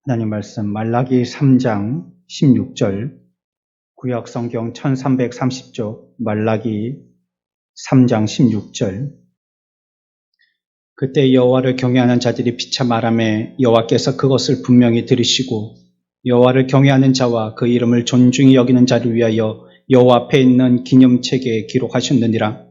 하나님 말씀 말라기 3장 16절 구약 성경 1330쪽 말라기 3장 16절 그때 여호와를 경외하는 자들이 피차 말하매 여호와께서 그것을 분명히 들으시고 여호와를 경외하는 자와 그 이름을 존중히 여기는 자를 위하여 여호와 앞에 있는 기념책에 기록하셨느니라.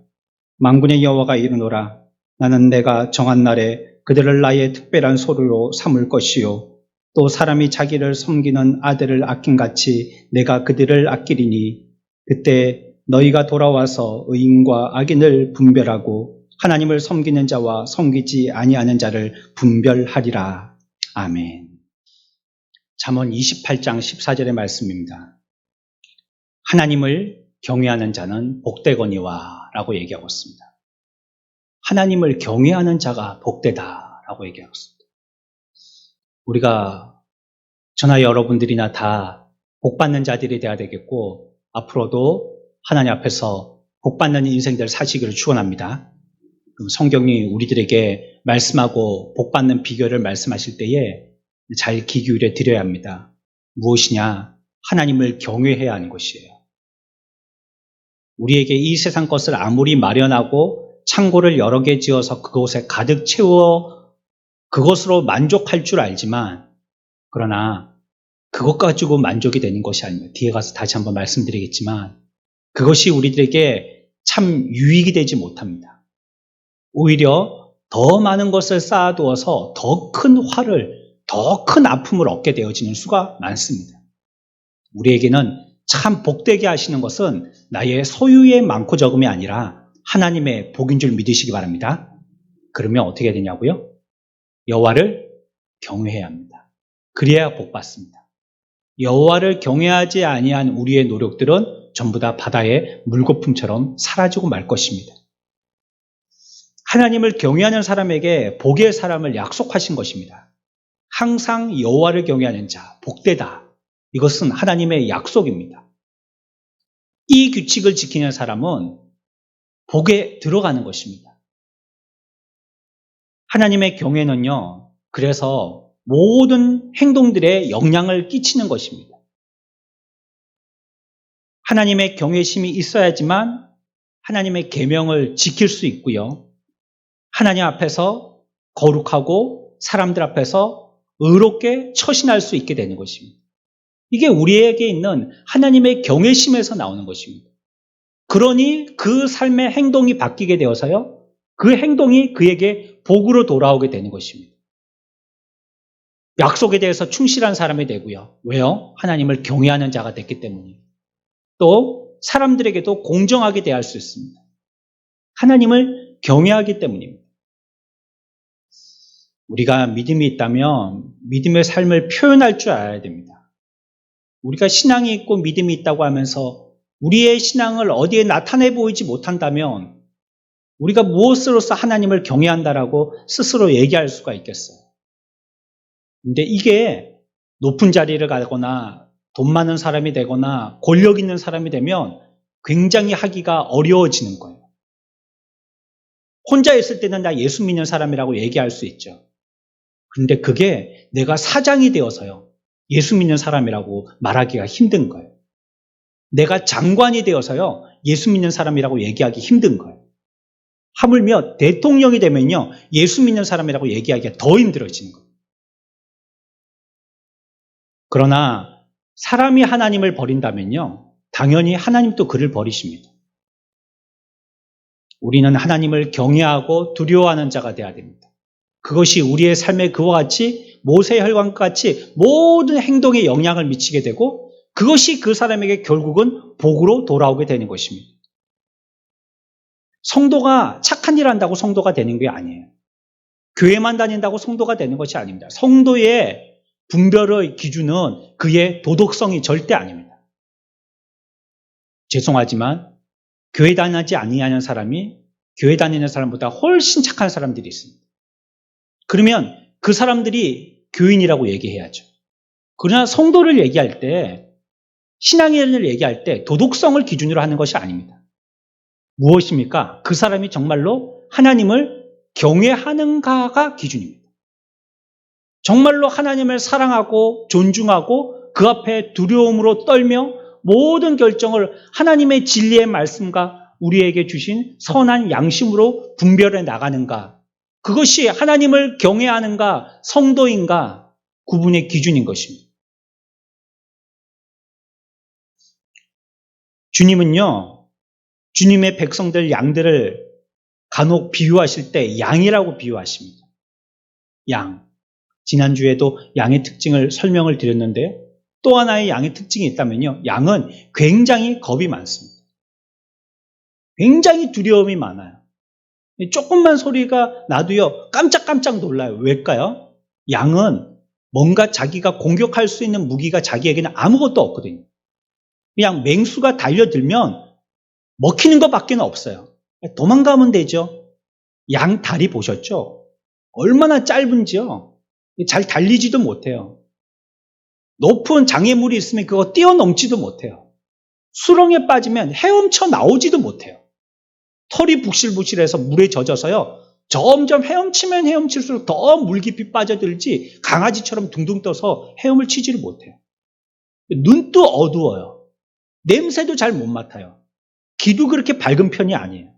만군의 여호와가 이르노라. 나는 내가 정한 날에 그들을 나의 특별한 소리로 삼을 것이요 또 사람이 자기를 섬기는 아들을 아낌같이 내가 그들을 아끼리니 그때 너희가 돌아와서 의인과 악인을 분별하고 하나님을 섬기는 자와 섬기지 아니하는 자를 분별하리라. 아멘. 잠언 28장 14절의 말씀입니다. 하나님을 경외하는 자는 복되거니와 라고 얘기하고 있습니다. 하나님을 경외하는 자가 복되다 라고 얘기하고 있습니다. 우리가 저나 여러분들이나 다 복받는 자들이 되어야 되겠고 앞으로도 하나님 앞에서 복받는 인생들 사시기를 축원합니다. 그럼 성경이 우리들에게 말씀하고 복받는 비결을 말씀하실 때에 잘 귀 기울여 드려야 합니다. 무엇이냐? 하나님을 경외해야 하는 것이에요. 우리에게 이 세상 것을 아무리 마련하고 창고를 여러 개 지어서 그곳에 가득 채워 그것으로 만족할 줄 알지만 그러나 그것 가지고 만족이 되는 것이 아닙니다. 뒤에 가서 다시 한번 말씀드리겠지만 그것이 우리들에게 참 유익이 되지 못합니다. 오히려 더 많은 것을 쌓아두어서 더 큰 화를, 더 큰 아픔을 얻게 되어지는 수가 많습니다. 우리에게는 참 복되게 하시는 것은 나의 소유의 많고 적음이 아니라 하나님의 복인 줄 믿으시기 바랍니다. 그러면 어떻게 되냐고요? 여호와를 경외해야 합니다. 그래야 복받습니다. 여호와를 경외하지 아니한 우리의 노력들은 전부 다 바다의 물거품처럼 사라지고 말 것입니다. 하나님을 경외하는 사람에게 복의 사람을 약속하신 것입니다. 항상 여호와를 경외하는 자, 복되다. 이것은 하나님의 약속입니다. 이 규칙을 지키는 사람은 복에 들어가는 것입니다. 하나님의 경외는요, 그래서 모든 행동들에 영향을 끼치는 것입니다. 하나님의 경외심이 있어야지만 하나님의 계명을 지킬 수 있고요. 하나님 앞에서 거룩하고 사람들 앞에서 의롭게 처신할 수 있게 되는 것입니다. 이게 우리에게 있는 하나님의 경외심에서 나오는 것입니다. 그러니 그 삶의 행동이 바뀌게 되어서요. 그 행동이 그에게 복으로 돌아오게 되는 것입니다. 약속에 대해서 충실한 사람이 되고요. 왜요? 하나님을 경외하는 자가 됐기 때문이에요. 또 사람들에게도 공정하게 대할 수 있습니다. 하나님을 경외하기 때문입니다. 우리가 믿음이 있다면 믿음의 삶을 표현할 줄 알아야 됩니다. 우리가 신앙이 있고 믿음이 있다고 하면서 우리의 신앙을 어디에 나타내 보이지 못한다면 우리가 무엇으로서 하나님을 경외한다라고 스스로 얘기할 수가 있겠어요. 근데 이게 높은 자리를 가거나 돈 많은 사람이 되거나 권력 있는 사람이 되면 굉장히 하기가 어려워지는 거예요. 혼자 있을 때는 나 예수 믿는 사람이라고 얘기할 수 있죠. 그런데 그게 내가 사장이 되어서요. 예수 믿는 사람이라고 말하기가 힘든 거예요. 내가 장관이 되어서요. 예수 믿는 사람이라고 얘기하기 힘든 거예요. 하물며 대통령이 되면요. 예수 믿는 사람이라고 얘기하기가 더 힘들어지는 거예요. 그러나 사람이 하나님을 버린다면요. 당연히 하나님도 그를 버리십니다. 우리는 하나님을 경외하고 두려워하는 자가 되어야 됩니다. 그것이 우리의 삶에 그와 같이 모세의 혈관과 같이 모든 행동에 영향을 미치게 되고 그것이 그 사람에게 결국은 복으로 돌아오게 되는 것입니다. 성도가 착한 일 한다고 성도가 되는 게 아니에요. 교회만 다닌다고 성도가 되는 것이 아닙니다. 성도의 분별의 기준은 그의 도덕성이 절대 아닙니다. 죄송하지만 교회 다니지 아니하는 사람이 교회 다니는 사람보다 훨씬 착한 사람들이 있습니다. 그러면 그 사람들이 교인이라고 얘기해야죠. 그러나 성도를 얘기할 때 신앙인을 얘기할 때 도덕성을 기준으로 하는 것이 아닙니다. 무엇입니까? 그 사람이 정말로 하나님을 경외하는가가 기준입니다. 정말로 하나님을 사랑하고 존중하고 그 앞에 두려움으로 떨며 모든 결정을 하나님의 진리의 말씀과 우리에게 주신 선한 양심으로 분별해 나가는가? 그것이 하나님을 경외하는가, 성도인가 구분의 기준인 것입니다. 주님은요, 주님의 백성들 양들을 간혹 비유하실 때 양이라고 비유하십니다. 양. 지난주에도 양의 특징을 설명을 드렸는데요. 또 하나의 양의 특징이 있다면요. 양은 굉장히 겁이 많습니다. 굉장히 두려움이 많아요. 조금만 소리가 나도요, 깜짝깜짝 놀라요. 왜일까요? 양은 뭔가 자기가 공격할 수 있는 무기가 자기에게는 아무것도 없거든요. 그냥 맹수가 달려들면 먹히는 것밖에 없어요. 도망가면 되죠. 양 다리 보셨죠? 얼마나 짧은지요. 잘 달리지도 못해요. 높은 장애물이 있으면 그거 뛰어넘지도 못해요. 수렁에 빠지면 헤엄쳐 나오지도 못해요. 털이 북실북실해서 물에 젖어서요. 점점 헤엄치면 헤엄칠수록 더 물 깊이 빠져들지 강아지처럼 둥둥 떠서 헤엄을 치지를 못해요. 눈도 어두워요. 냄새도 잘 못 맡아요. 귀도 그렇게 밝은 편이 아니에요.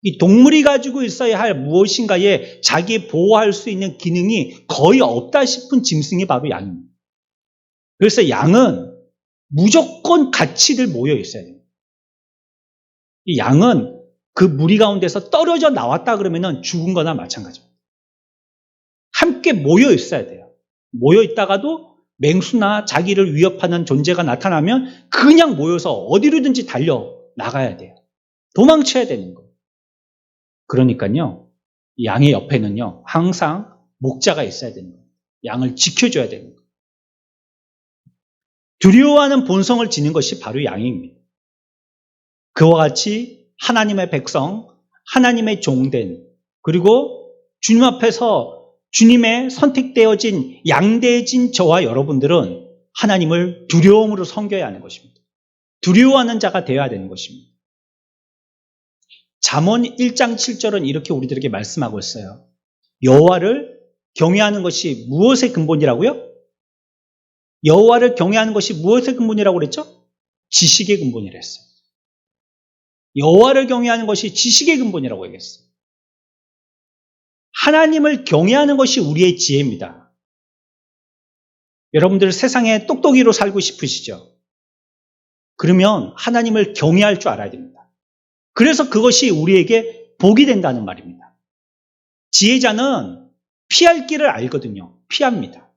이 동물이 가지고 있어야 할 무엇인가에 자기 보호할 수 있는 기능이 거의 없다 싶은 짐승이 바로 양입니다. 그래서 양은 무조건 같이들 모여 있어야 돼요. 이 양은 그 무리 가운데서 떨어져 나왔다 그러면 죽은 거나 마찬가지입니다. 함께 모여 있어야 돼요. 모여 있다가도 맹수나 자기를 위협하는 존재가 나타나면 그냥 모여서 어디로든지 달려 나가야 돼요. 도망쳐야 되는 거예요. 그러니까요, 양의 옆에는요, 항상 목자가 있어야 되는 거예요. 양을 지켜줘야 되는 거예요. 두려워하는 본성을 지닌 것이 바로 양입니다. 그와 같이 하나님의 백성, 하나님의 종된, 그리고 주님 앞에서 주님의 선택되어진 양대해진 저와 여러분들은 하나님을 두려움으로 섬겨야 하는 것입니다. 두려워하는 자가 되어야 되는 것입니다. 잠언 1장 7절은 이렇게 우리들에게 말씀하고 있어요. 여호와를 경외하는 것이 무엇의 근본이라고요? 여호와를 경외하는 것이 무엇의 근본이라고 그랬죠? 지식의 근본이라 했어요. 여호와를 경외하는 것이 지식의 근본이라고 얘기했어요. 하나님을 경외하는 것이 우리의 지혜입니다. 여러분들 세상에 똑똑이로 살고 싶으시죠? 그러면 하나님을 경외할 줄 알아야 됩니다. 그래서 그것이 우리에게 복이 된다는 말입니다. 지혜자는 피할 길을 알거든요. 피합니다.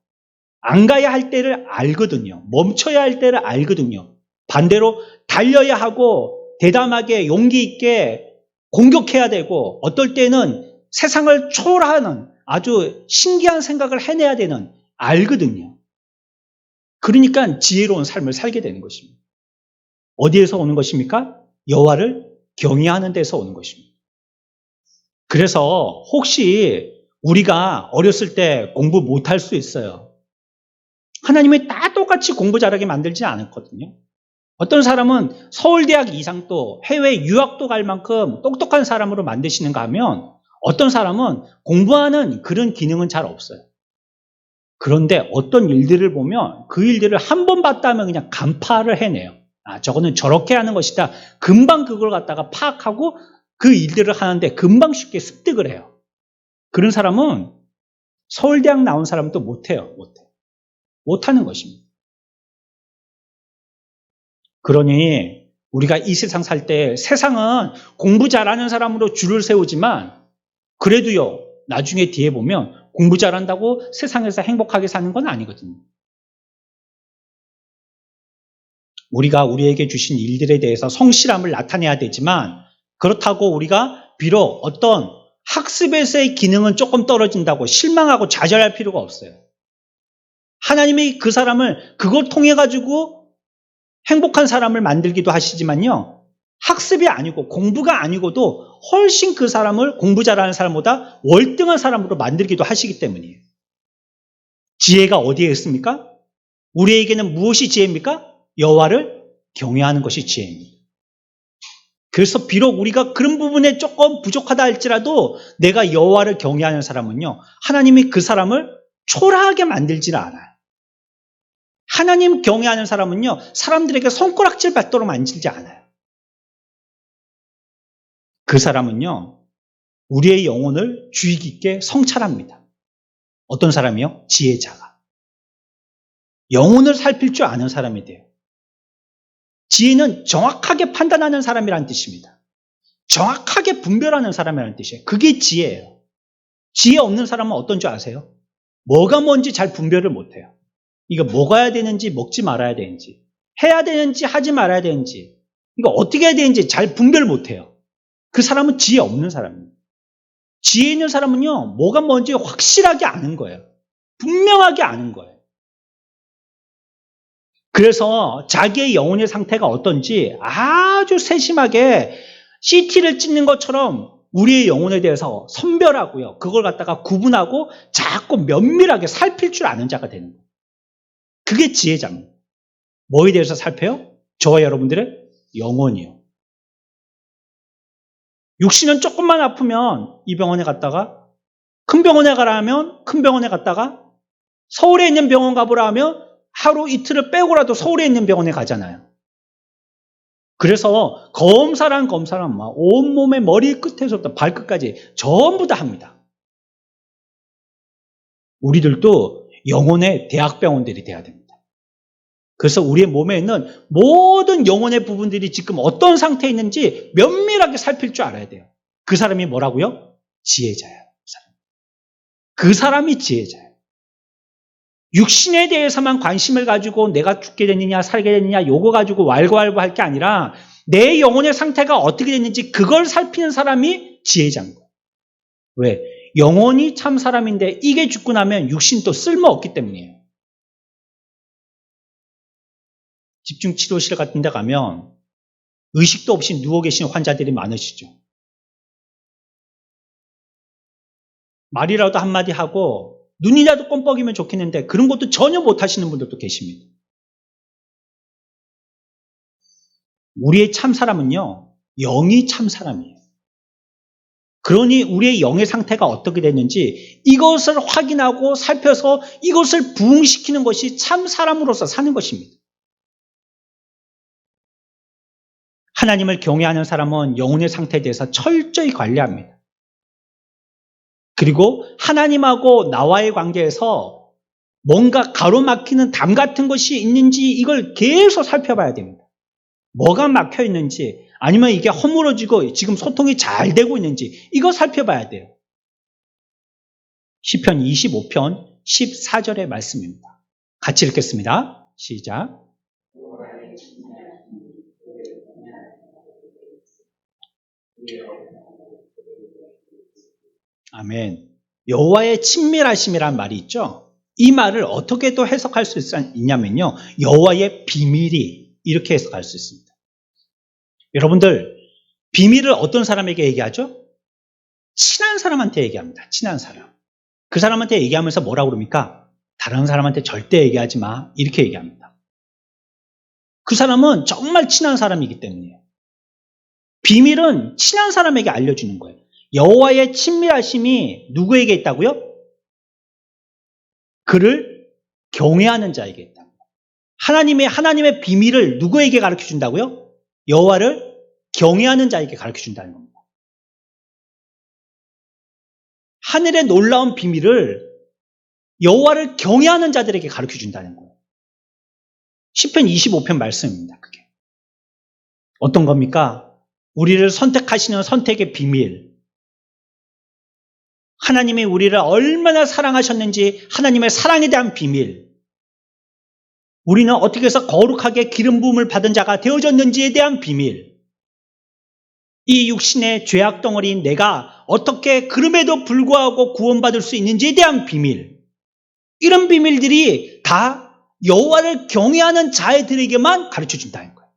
안 가야 할 때를 알거든요. 멈춰야 할 때를 알거든요. 반대로 달려야 하고 대담하게 용기 있게 공격해야 되고 어떨 때는 세상을 초월하는 아주 신기한 생각을 해내야 되는 알거든요. 그러니까 지혜로운 삶을 살게 되는 것입니다. 어디에서 오는 것입니까? 여호와를 경외하는 데서 오는 것입니다. 그래서 혹시 우리가 어렸을 때 공부 못할 수 있어요. 하나님이 다 똑같이 공부 잘하게 만들지 않았거든요. 어떤 사람은 서울대학 이상도 해외 유학도 갈 만큼 똑똑한 사람으로 만드시는가 하면 어떤 사람은 공부하는 그런 기능은 잘 없어요. 그런데 어떤 일들을 보면 그 일들을 한 번 봤다 하면 그냥 간파를 해내요. 아, 저거는 저렇게 하는 것이다. 금방 그걸 갖다가 파악하고 그 일들을 하는데 금방 쉽게 습득을 해요. 그런 사람은 서울대학 나온 사람도 못해요. 못하는 것입니다. 그러니 우리가 이 세상 살 때 세상은 공부 잘하는 사람으로 줄을 세우지만 그래도요, 나중에 뒤에 보면 공부 잘한다고 세상에서 행복하게 사는 건 아니거든요. 우리가 우리에게 주신 일들에 대해서 성실함을 나타내야 되지만 그렇다고 우리가 비록 어떤 학습에서의 기능은 조금 떨어진다고 실망하고 좌절할 필요가 없어요. 하나님이 그 사람을 그걸 통해 가지고 행복한 사람을 만들기도 하시지만요. 학습이 아니고 공부가 아니고도 훨씬 그 사람을 공부 잘하는 사람보다 월등한 사람으로 만들기도 하시기 때문이에요. 지혜가 어디에 있습니까? 우리에게는 무엇이 지혜입니까? 여호와를 경외하는 것이 지혜입니다. 그래서 비록 우리가 그런 부분에 조금 부족하다 할지라도 내가 여호와를 경외하는 사람은요. 하나님이 그 사람을 초라하게 만들지를 않아요. 하나님 경외하는 사람은요, 사람들에게 손가락질 받도록 만들지 않아요. 그 사람은요, 우리의 영혼을 주의 깊게 성찰합니다. 어떤 사람이요? 지혜자가. 영혼을 살필 줄 아는 사람이 돼요. 지혜는 정확하게 판단하는 사람이라는 뜻입니다. 정확하게 분별하는 사람이라는 뜻이에요. 그게 지혜예요. 지혜 없는 사람은 어떤 줄 아세요? 뭐가 뭔지 잘 분별을 못해요. 이거 먹어야 되는지 먹지 말아야 되는지, 해야 되는지 하지 말아야 되는지, 이거 어떻게 해야 되는지 잘 분별 못해요. 그 사람은 지혜 없는 사람입니다. 지혜 있는 사람은요, 뭐가 뭔지 확실하게 아는 거예요. 분명하게 아는 거예요. 그래서 자기의 영혼의 상태가 어떤지 아주 세심하게 CT를 찍는 것처럼 우리의 영혼에 대해서 선별하고요. 그걸 갖다가 구분하고 자꾸 면밀하게 살필 줄 아는 자가 되는 거예요. 그게 지혜자입니다. 뭐에 대해서 살펴요? 저와 여러분들의 영혼이요. 육신은 조금만 아프면 이 병원에 갔다가, 큰 병원에 가라면 큰 병원에 갔다가, 서울에 있는 병원 가보라 하면 하루 이틀을 빼고라도 서울에 있는 병원에 가잖아요. 그래서 검사란 막 온몸의 머리 끝에서부터 발끝까지 전부 다 합니다. 우리들도 영혼의 대학병원들이 돼야 됩니다. 그래서 우리의 몸에 있는 모든 영혼의 부분들이 지금 어떤 상태에 있는지 면밀하게 살필 줄 알아야 돼요. 그 사람이 뭐라고요? 지혜자예요. 그 사람이 지혜자예요. 육신에 대해서만 관심을 가지고 내가 죽게 됐느냐 살게 됐느냐 요거 가지고 왈가왈부할 게 아니라 내 영혼의 상태가 어떻게 됐는지 그걸 살피는 사람이 지혜자인 거예요. 왜? 영혼이 참 사람인데 이게 죽고 나면 육신도 쓸모없기 때문이에요. 집중치료실 같은 데 가면 의식도 없이 누워 계신 환자들이 많으시죠. 말이라도 한마디 하고 눈이라도 껌뻑이면 좋겠는데 그런 것도 전혀 못하시는 분들도 계십니다. 우리의 참 사람은요, 영이 참 사람이에요. 그러니 우리의 영의 상태가 어떻게 됐는지 이것을 확인하고 살펴서 이것을 부응시키는 것이 참 사람으로서 사는 것입니다. 하나님을 경외하는 사람은 영혼의 상태에 대해서 철저히 관리합니다. 그리고 하나님하고 나와의 관계에서 뭔가 가로막히는 담 같은 것이 있는지 이걸 계속 살펴봐야 됩니다. 뭐가 막혀 있는지 아니면 이게 허물어지고 지금 소통이 잘 되고 있는지 이거 살펴봐야 돼요. 시편 25편 14절의 말씀입니다. 같이 읽겠습니다. 시작. 아멘. 여호와의 친밀하심이란 말이 있죠. 이 말을 어떻게 또 해석할 수 있냐면요. 여호와의 비밀이 이렇게 해석할 수 있습니다. 여러분들 비밀을 어떤 사람에게 얘기하죠? 친한 사람한테 얘기합니다. 친한 사람. 그 사람한테 얘기하면서 뭐라고 그럽니까? 다른 사람한테 절대 얘기하지 마. 이렇게 얘기합니다. 그 사람은 정말 친한 사람이기 때문이에요. 비밀은 친한 사람에게 알려주는 거예요. 여호와의 친밀하심이 누구에게 있다고요? 그를 경외하는 자에게 있다. 하나님의 비밀을 누구에게 가르쳐 준다고요? 여호와를 경외하는 자에게 가르쳐 준다는 겁니다. 하늘의 놀라운 비밀을 여호와를 경외하는 자들에게 가르쳐 준다는 거예요. 시편 25편 말씀입니다. 그게 어떤 겁니까? 우리를 선택하시는 선택의 비밀. 하나님이 우리를 얼마나 사랑하셨는지 하나님의 사랑에 대한 비밀. 우리는 어떻게 해서 거룩하게 기름 부음을 받은 자가 되어졌는지에 대한 비밀. 이 육신의 죄악 덩어리인 내가 어떻게 그럼에도 불구하고 구원받을 수 있는지에 대한 비밀. 이런 비밀들이 다 여호와를 경외하는 자들에게만 가르쳐준다는 거예요.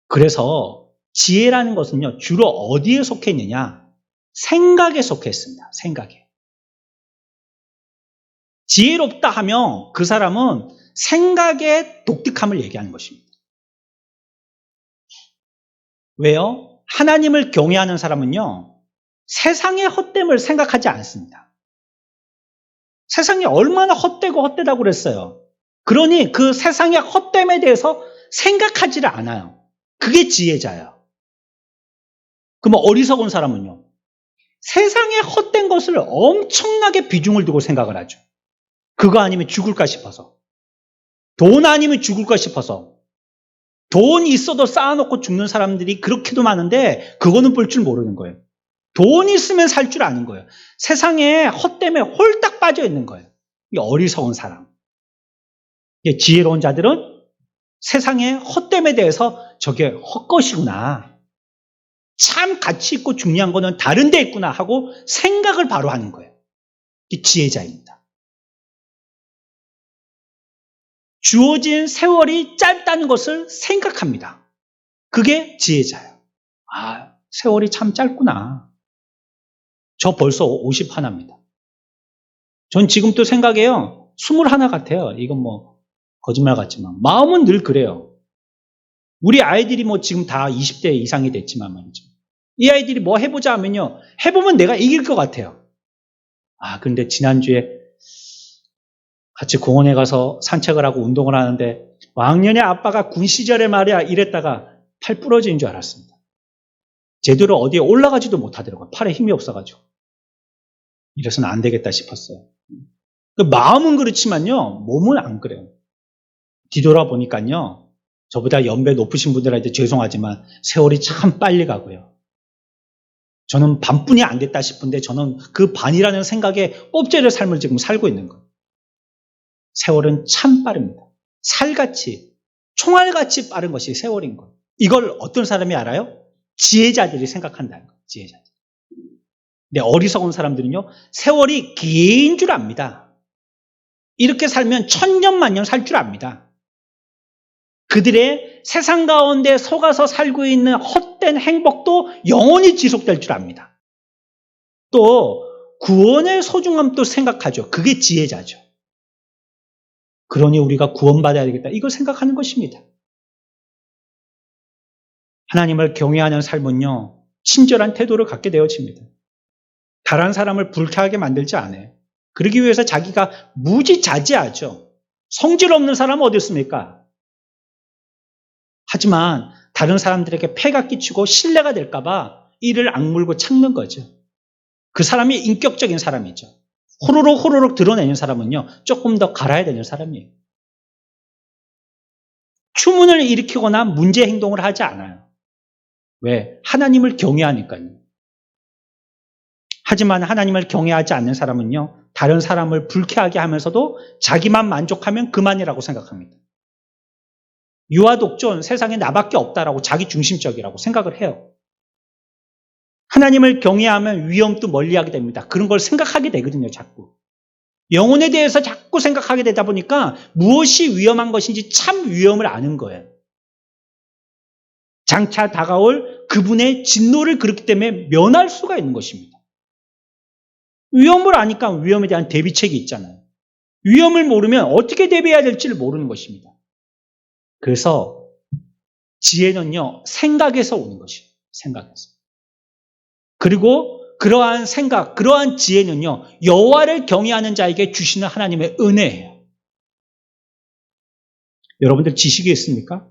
그래서 지혜라는 것은요, 주로 어디에 속해 있느냐? 생각에 속해 있습니다. 생각에. 지혜롭다 하면 그 사람은 생각의 독특함을 얘기하는 것입니다. 왜요? 하나님을 경외하는 사람은요, 세상의 헛됨을 생각하지 않습니다. 세상이 얼마나 헛되고 헛되다고 그랬어요. 그러니 그 세상의 헛됨에 대해서 생각하지를 않아요. 그게 지혜자예요. 그럼 어리석은 사람은요? 세상의 헛된 것을 엄청나게 비중을 두고 생각을 하죠. 그거 아니면 죽을까 싶어서. 돈 아니면 죽을까 싶어서. 돈 있어도 쌓아놓고 죽는 사람들이 그렇게도 많은데 그거는 볼 줄 모르는 거예요. 돈 있으면 살 줄 아는 거예요. 세상에 헛됨에 홀딱 빠져 있는 거예요. 이 어리석은 사람. 지혜로운 자들은 세상의 헛됨에 대해서 저게 헛것이구나. 참 가치 있고 중요한 거는 다른 데 있구나 하고 생각을 바로 하는 거예요. 이게 지혜자입니다. 주어진 세월이 짧다는 것을 생각합니다. 그게 지혜자예요. 아, 세월이 참 짧구나. 저 벌써 51입니다. 전 지금도 생각해요. 21 같아요. 이건 뭐 거짓말 같지만 마음은 늘 그래요. 우리 아이들이 뭐 지금 다 20대 이상이 됐지만 말이죠. 이 아이들이 뭐 해보자 하면요. 해보면 내가 이길 것 같아요. 아, 근데 지난주에 같이 공원에 가서 산책을 하고 운동을 하는데 왕년에 아빠가 군 시절에 말이야 이랬다가 팔 부러진 줄 알았습니다. 제대로 어디에 올라가지도 못하더라고요. 팔에 힘이 없어가지고. 이래서는 안 되겠다 싶었어요. 마음은 그렇지만요. 몸은 안 그래요. 뒤돌아보니까요. 저보다 연배 높으신 분들한테 죄송하지만 세월이 참 빨리 가고요. 저는 반뿐이 안 됐다 싶은데 저는 그 반이라는 생각에 꼽제를 삶을 지금 살고 있는 거예요. 세월은 참 빠릅니다. 살같이, 총알같이 빠른 것이 세월인 거예요. 이걸 어떤 사람이 알아요? 지혜자들이 생각한다는 거예요. 지혜자들. 근데 어리석은 사람들은요. 세월이 긴 줄 압니다. 이렇게 살면 천년 만년 살 줄 압니다. 그들의 세상 가운데 속아서 살고 있는 헛된 행복도 영원히 지속될 줄 압니다. 또 구원의 소중함도 생각하죠. 그게 지혜자죠. 그러니 우리가 구원받아야 되겠다. 이걸 생각하는 것입니다. 하나님을 경외하는 삶은요. 친절한 태도를 갖게 되어집니다. 다른 사람을 불쾌하게 만들지 않아요. 그러기 위해서 자기가 무지자제하죠. 성질 없는 사람은 어디 있습니까? 하지만 다른 사람들에게 폐가 끼치고 신뢰가 될까 봐 이를 악물고 참는 거죠. 그 사람이 인격적인 사람이죠. 호로록 드러내는 사람은요. 조금 더 갈아야 되는 사람이에요. 추문을 일으키거나 문제 행동을 하지 않아요. 왜? 하나님을 경외하니까요. 하지만 하나님을 경외하지 않는 사람은요. 다른 사람을 불쾌하게 하면서도 자기만 만족하면 그만이라고 생각합니다. 유아 독존 세상에 나밖에 없다라고 자기 중심적이라고 생각을 해요. 하나님을 경외하면 위험도 멀리하게 됩니다. 그런 걸 생각하게 되거든요. 자꾸. 영혼에 대해서 자꾸 생각하게 되다 보니까 무엇이 위험한 것인지 참 위험을 아는 거예요. 장차 다가올 그분의 진노를 그렇기 때문에 면할 수가 있는 것입니다. 위험을 아니까 위험에 대한 대비책이 있잖아요. 위험을 모르면 어떻게 대비해야 될지를 모르는 것입니다. 그래서 지혜는요, 생각에서 오는 것이에요. 생각에서. 그리고 그러한 생각, 그러한 지혜는요, 여호와를 경외하는 자에게 주시는 하나님의 은혜예요. 여러분들 지식이 있습니까?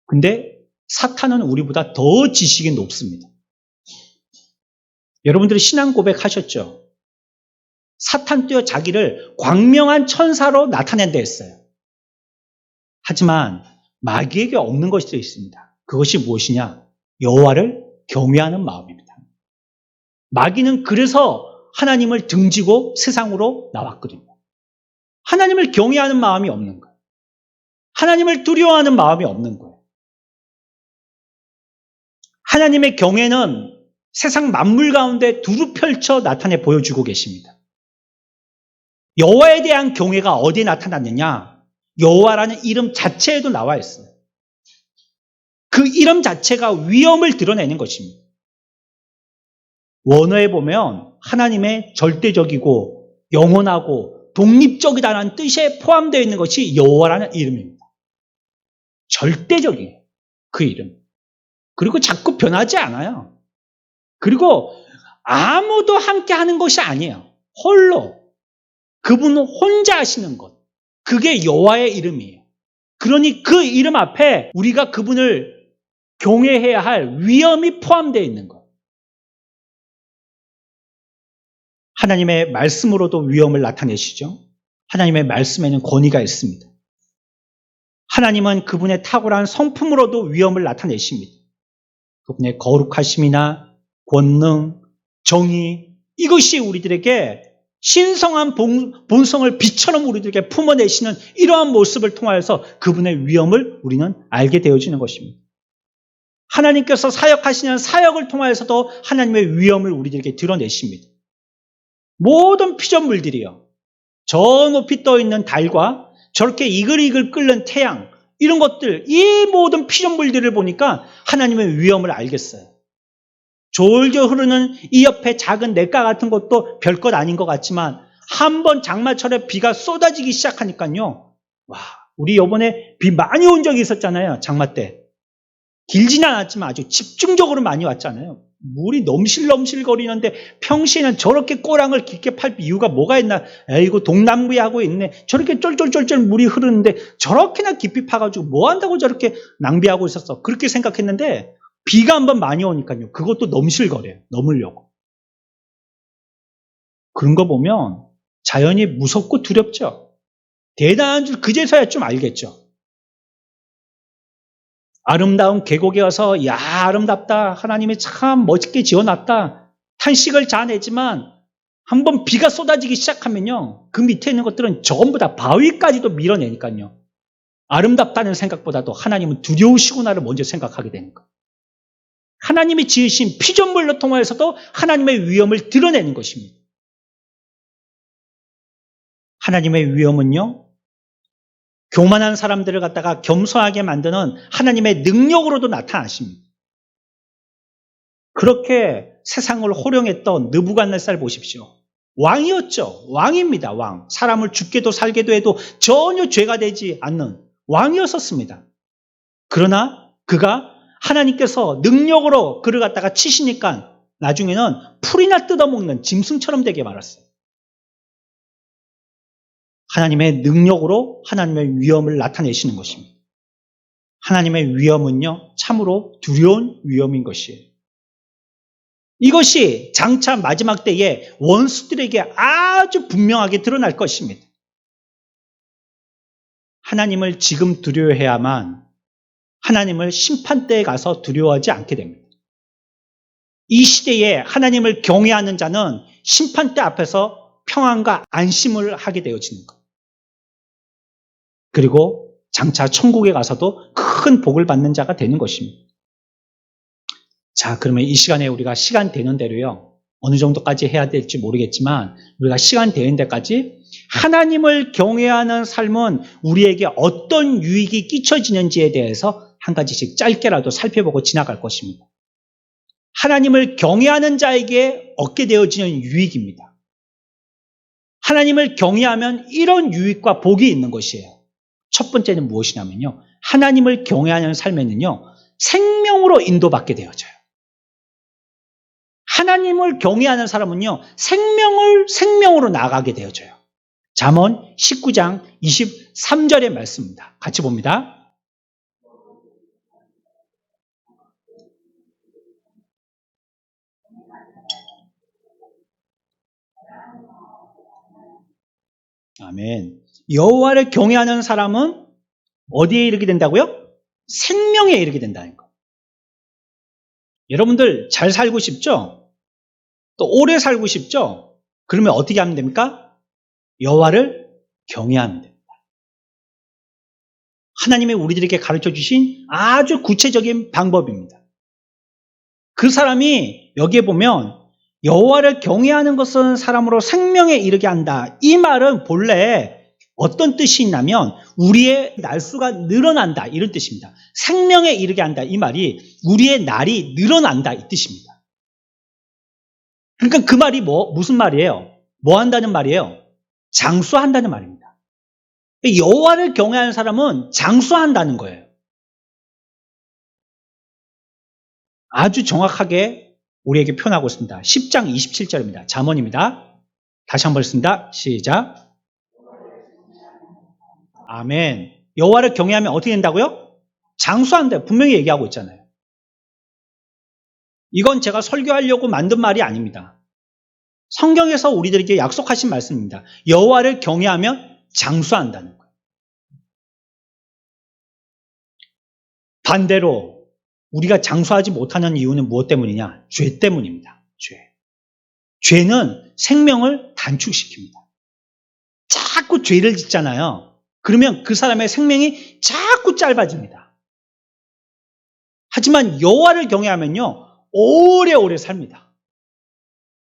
근데 사탄은 우리보다 더 지식이 높습니다. 여러분들이 신앙 고백하셨죠? 사탄도요, 자기를 광명한 천사로 나타낸다 했어요. 하지만 마귀에게 없는 것이 있습니다. 그것이 무엇이냐? 여호와를 경외하는 마음입니다. 마귀는 그래서 하나님을 등지고 세상으로 나왔거든요. 하나님을 경외하는 마음이 없는 거예요. 하나님을 두려워하는 마음이 없는 거예요. 하나님의 경외는 세상 만물 가운데 두루 펼쳐 나타내 보여주고 계십니다. 여호와에 대한 경외가 어디에 나타났느냐? 여호와라는 이름 자체에도 나와 있어요. 그 이름 자체가 위엄을 드러내는 것입니다. 원어에 보면 하나님의 절대적이고 영원하고 독립적이다라는 뜻에 포함되어 있는 것이 여호와라는 이름입니다. 절대적이에요. 그 이름. 그리고 자꾸 변하지 않아요. 그리고 아무도 함께 하는 것이 아니에요. 홀로. 그분은 혼자 하시는 것. 그게 여호와의 이름이에요. 그러니 그 이름 앞에 우리가 그분을 경외해야 할 위험이 포함되어 있는 것. 하나님의 말씀으로도 위험을 나타내시죠. 하나님의 말씀에는 권위가 있습니다. 하나님은 그분의 탁월한 성품으로도 위험을 나타내십니다. 그분의 거룩하심이나 권능, 정의, 이것이 우리들에게 신성한 본성을 빛처럼 우리들에게 품어내시는 이러한 모습을 통하여서 그분의 위엄을 우리는 알게 되어지는 것입니다. 하나님께서 사역하시는 사역을 통하여서도 하나님의 위엄을 우리들에게 드러내십니다. 모든 피조물들이요, 저 높이 떠있는 달과 저렇게 이글이글 끓는 태양, 이런 것들, 이 모든 피조물들을 보니까 하나님의 위엄을 알겠어요. 졸졸 흐르는 이 옆에 작은 냇가 같은 것도 별것 아닌 것 같지만 한번 장마철에 비가 쏟아지기 시작하니까요, 와, 우리 이번에 비 많이 온 적이 있었잖아요. 장마 때. 길지는 않았지만 아주 집중적으로 많이 왔잖아요. 물이 넘실넘실 거리는데 평시에는 저렇게 꼬랑을 깊게 팔 이유가 뭐가 있나? 에이고 동남부에 하고 있네. 저렇게 쫄쫄쫄쫄 물이 흐르는데 저렇게나 깊이 파가지고 뭐 한다고 저렇게 낭비하고 있었어. 그렇게 생각했는데 비가 한번 많이 오니까요, 그것도 넘실거려요. 넘으려고. 그런 거 보면 자연이 무섭고 두렵죠. 대단한 줄 그제서야 좀 알겠죠. 아름다운 계곡에 와서 야, 아름답다, 하나님이 참 멋있게 지어놨다, 탄식을 자아내지만 한번 비가 쏟아지기 시작하면요, 그 밑에 있는 것들은 전부 다 바위까지도 밀어내니까요, 아름답다는 생각보다도 하나님은 두려우시구나를 먼저 생각하게 되는 거예요. 하나님이 지으신 피조물로 통하여서도 하나님의 위엄을 드러내는 것입니다. 하나님의 위엄은요, 교만한 사람들을 갖다가 겸손하게 만드는 하나님의 능력으로도 나타나십니다. 그렇게 세상을 호령했던 느부갓네살 보십시오. 왕이었죠. 왕입니다. 왕. 사람을 죽게도 살게도 해도 전혀 죄가 되지 않는 왕이었었습니다. 그러나 그가 하나님께서 능력으로 그를 갖다가 치시니까 나중에는 풀이나 뜯어먹는 짐승처럼 되게 말았어요. 하나님의 능력으로 하나님의 위엄을 나타내시는 것입니다. 하나님의 위엄은요, 참으로 두려운 위엄인 것이에요. 이것이 장차 마지막 때에 원수들에게 아주 분명하게 드러날 것입니다. 하나님을 지금 두려워해야만 하나님을 심판대에 가서 두려워하지 않게 됩니다. 이 시대에 하나님을 경외하는 자는 심판대 앞에서 평안과 안심을 하게 되어지는 것. 그리고 장차 천국에 가서도 큰 복을 받는 자가 되는 것입니다. 자, 그러면 이 시간에 우리가 시간 되는 대로요, 어느 정도까지 해야 될지 모르겠지만 우리가 시간 되는 데까지 하나님을 경외하는 삶은 우리에게 어떤 유익이 끼쳐지는지에 대해서 한 가지씩 짧게라도 살펴보고 지나갈 것입니다. 하나님을 경외하는 자에게 얻게 되어지는 유익입니다. 하나님을 경외하면 이런 유익과 복이 있는 것이에요. 첫 번째는 무엇이냐면요, 하나님을 경외하는 삶에는요, 생명으로 인도받게 되어져요. 하나님을 경외하는 사람은요, 생명으로 나아가게 되어져요. 잠언 19장 23절의 말씀입니다. 같이 봅니다. 아멘. 여호와를 경외하는 사람은 어디에 이르게 된다고요? 생명에 이르게 된다는 거. 여러분들 잘 살고 싶죠? 또 오래 살고 싶죠? 그러면 어떻게 하면 됩니까? 여호와를 경외하면 됩니다. 하나님이 우리들에게 가르쳐 주신 아주 구체적인 방법입니다. 그 사람이 여기에 보면 여호와를 경외하는 것은 사람으로 생명에 이르게 한다. 이 말은 본래 어떤 뜻이 있냐면 우리의 날수가 늘어난다, 이런 뜻입니다. 생명에 이르게 한다, 이 말이 우리의 날이 늘어난다, 이 뜻입니다. 그러니까 그 말이 무슨 말이에요? 뭐 한다는 말이에요? 장수한다는 말입니다. 여호와를 경외하는 사람은 장수한다는 거예요. 아주 정확하게 우리에게 표현하고 있습니다. 10장 27절입니다. 잠언입니다. 다시 한번 읽습니다. 시작. 아멘. 여호와를 경외하면 어떻게 된다고요? 장수한다. 분명히 얘기하고 있잖아요. 이건 제가 설교하려고 만든 말이 아닙니다. 성경에서 우리들에게 약속하신 말씀입니다. 여호와를 경외하면 장수한다는 거예요. 반대로 우리가 장수하지 못하는 이유는 무엇 때문이냐? 죄 때문입니다. 죄는 생명을 단축시킵니다. 자꾸 죄를 짓잖아요. 그러면 그 사람의 생명이 자꾸 짧아집니다. 하지만 여호와를 경외하면요, 오래오래 삽니다.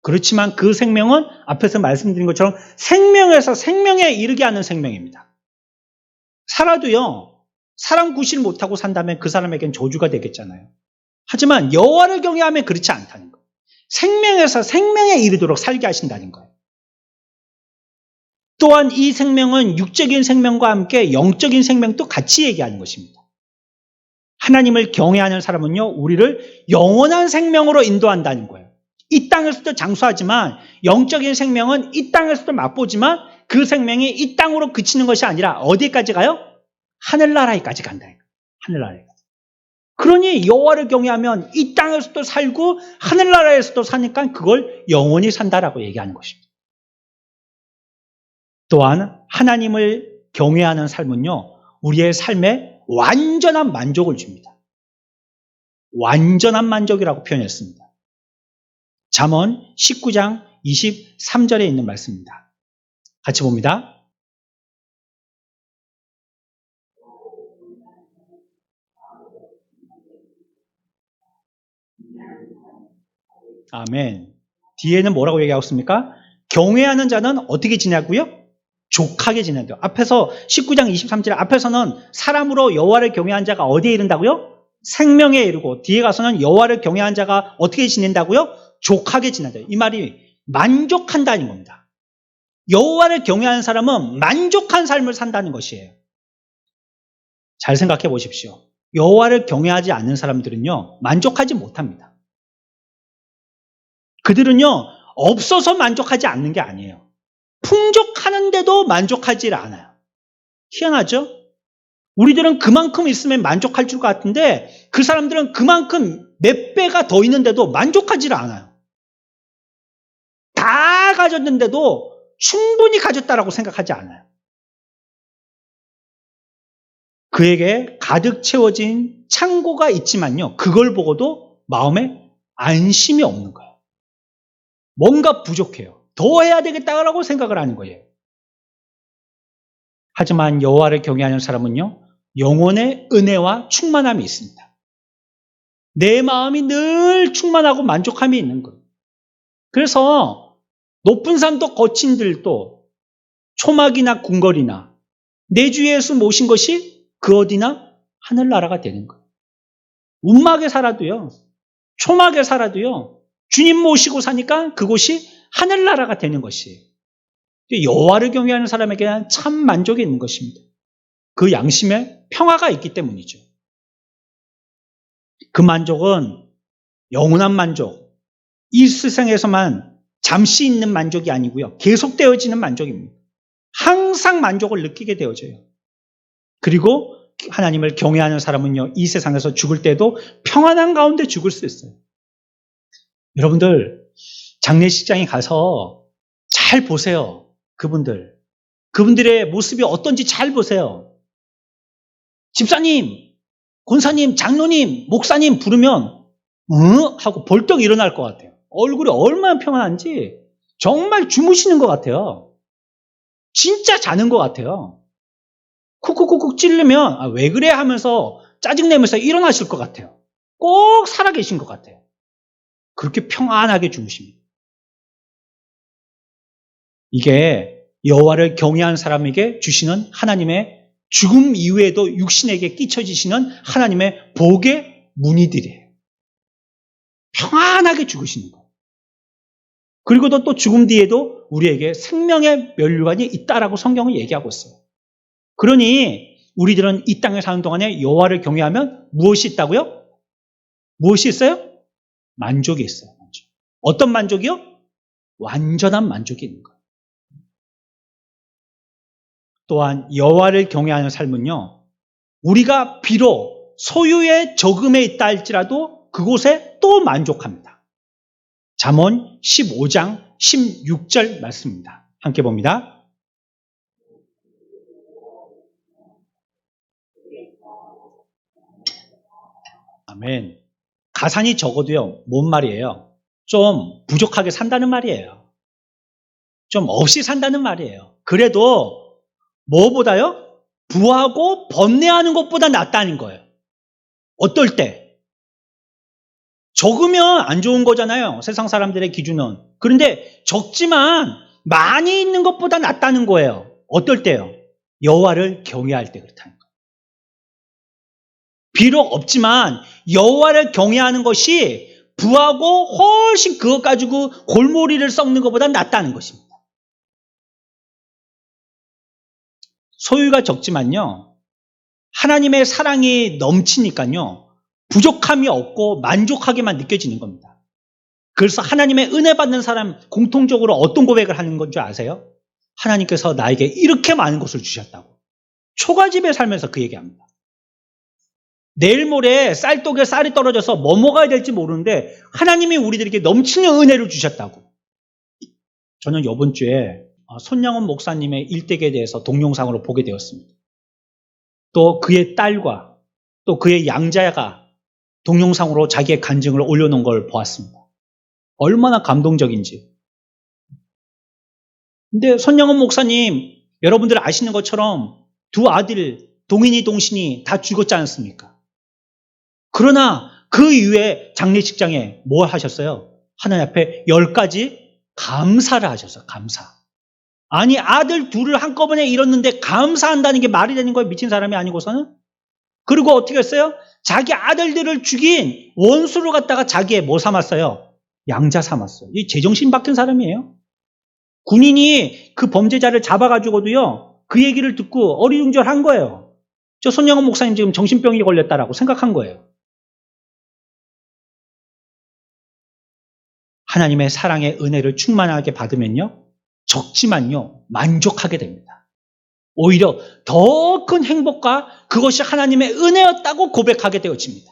그렇지만 그 생명은 앞에서 말씀드린 것처럼 생명에서 생명에 이르게 하는 생명입니다. 살아도요, 사람 구실 못하고 산다면 그 사람에겐 저주가 되겠잖아요. 하지만 여호와를 경외하면 그렇지 않다는 거예요. 생명에서 생명에 이르도록 살게 하신다는 거예요. 또한 이 생명은 육적인 생명과 함께 영적인 생명도 같이 얘기하는 것입니다. 하나님을 경외하는 사람은요, 우리를 영원한 생명으로 인도한다는 거예요. 이 땅에서도 장수하지만 영적인 생명은 이 땅에서도 맛보지만 그 생명이 이 땅으로 그치는 것이 아니라 어디까지 가요? 하늘나라에까지 간다. 하늘나라에. 그러니 여호와를 경외하면 이 땅에서도 살고 하늘나라에서도 사니까 그걸 영원히 산다라고 얘기하는 것입니다. 또한 하나님을 경외하는 삶은요, 우리의 삶에 완전한 만족을 줍니다. 완전한 만족이라고 표현했습니다. 잠언 19장 23절에 있는 말씀입니다. 같이 봅니다. 아멘. 뒤에는 뭐라고 얘기하고 있습니까? 경외하는 자는 어떻게 지냐고요? 족하게 지낸다. 앞에서 19장 23절 앞에서는 사람으로 여호와를 경외한 자가 어디에 이른다고요? 생명에 이르고, 뒤에 가서는 여호와를 경외한 자가 어떻게 지낸다고요? 족하게 지낸다. 이 말이 만족한다는 겁니다. 여호와를 경외하는 사람은 만족한 삶을 산다는 것이에요. 잘 생각해 보십시오. 여호와를 경외하지 않는 사람들은요, 만족하지 못합니다. 그들은요, 없어서 만족하지 않는 게 아니에요. 풍족하는데도 만족하지 않아요. 희한하죠? 우리들은 그만큼 있으면 만족할 줄 같은데 그 사람들은 그만큼 몇 배가 더 있는데도 만족하지 않아요. 다 가졌는데도 충분히 가졌다라고 생각하지 않아요. 그에게 가득 채워진 창고가 있지만요, 그걸 보고도 마음에 안심이 없는 거예요. 뭔가 부족해요. 더 해야 되겠다라고 생각을 하는 거예요. 하지만 여호와를 경외하는 사람은요, 영혼의 은혜와 충만함이 있습니다. 내 마음이 늘 충만하고 만족함이 있는 거예요. 그래서 높은 산도 거친 들도 초막이나 궁궐이나 내 주 예수 모신 것이 그 어디나 하늘나라가 되는 거예요. 움막에 살아도요, 초막에 살아도요, 주님 모시고 사니까 그곳이 하늘나라가 되는 것이에요. 여호와를 경외하는 사람에게는 참 만족이 있는 것입니다. 그 양심에 평화가 있기 때문이죠. 그 만족은 영원한 만족, 이 세상에서만 잠시 있는 만족이 아니고요, 계속되어지는 만족입니다. 항상 만족을 느끼게 되어져요. 그리고 하나님을 경외하는 사람은요, 이 세상에서 죽을 때도 평안한 가운데 죽을 수 있어요. 여러분들 장례식장에 가서 잘 보세요. 그분들의 모습이 어떤지 잘 보세요. 집사님, 권사님, 장로님, 목사님 부르면 하고 벌떡 일어날 것 같아요. 얼굴이 얼마나 평안한지 정말 주무시는 것 같아요. 진짜 자는 것 같아요. 쿡쿡쿡쿡 찌르면 왜 그래 하면서 짜증내면서 일어나실 것 같아요. 꼭 살아계신 것 같아요. 그렇게 평안하게 주무십니다. 이게 여호와를 경외한 사람에게 주시는 하나님의 죽음 이후에도 육신에게 끼쳐지시는 하나님의 복의 문의들이에요. 평안하게 죽으시는 거예요. 그리고 또 죽음 뒤에도 우리에게 생명의 면류관이 있다라고 성경은 얘기하고 있어요. 그러니 우리들은 이 땅에 사는 동안에 여호와를 경외하면 무엇이 있다고요? 무엇이 있어요? 만족이 있어요. 만족. 어떤 만족이요? 완전한 만족이 있는 거예요. 또한 여호와를 경외하는 삶은요, 우리가 비록 소유의 적음에 있다 할지라도 그곳에 또 만족합니다. 잠언 15장 16절 말씀입니다. 함께 봅니다. 아멘. 가산이 적어도요, 뭔 말이에요? 좀 부족하게 산다는 말이에요. 좀 없이 산다는 말이에요. 그래도 뭐보다요? 부하고 번뇌하는 것보다 낫다는 거예요. 어떨 때? 적으면 안 좋은 거잖아요. 세상 사람들의 기준은. 그런데 적지만 많이 있는 것보다 낫다는 거예요. 어떨 때요? 여호와를 경외할 때 그렇다는 거예요. 비록 없지만 여호와를 경외하는 것이 부하고 훨씬 그것 가지고 골머리를 썩는 것보다 낫다는 것입니다. 소유가 적지만요, 하나님의 사랑이 넘치니까요, 부족함이 없고 만족하게만 느껴지는 겁니다. 그래서 하나님의 은혜 받는 사람 공통적으로 어떤 고백을 하는 건 줄 아세요? 하나님께서 나에게 이렇게 많은 것을 주셨다고. 초가집에 살면서 그 얘기합니다. 내일 모레 쌀독에 쌀이 떨어져서 뭐 먹어야 될지 모르는데 하나님이 우리들에게 넘치는 은혜를 주셨다고. 저는 이번 주에 손양원 목사님의 일대기에 대해서 동영상으로 보게 되었습니다. 또 그의 딸과 또 그의 양자가 동영상으로 자기의 간증을 올려놓은 걸 보았습니다. 얼마나 감동적인지. 근데 손양원 목사님, 여러분들 아시는 것처럼 두 아들 동인이 동신이 다 죽었지 않습니까? 그러나 그 이후에 장례식장에 뭘 하셨어요? 하나님 앞에 10가지 감사를 하셨어요. 감사. 아니, 아들 둘을 한꺼번에 잃었는데 감사한다는 게 말이 되는 거예요? 미친 사람이 아니고서는? 그리고 어떻게 했어요? 자기 아들들을 죽인 원수를 갖다가 자기의 뭐 삼았어요? 양자 삼았어요. 이 제정신 박힌 사람이에요. 군인이 그 범죄자를 잡아가지고도요, 그 얘기를 듣고 어리둥절한 거예요. 저 손영원 목사님 지금 정신병이 걸렸다라고 생각한 거예요. 하나님의 사랑의 은혜를 충만하게 받으면요, 적지만요, 만족하게 됩니다. 오히려 더 큰 행복과 그것이 하나님의 은혜였다고 고백하게 되어집니다.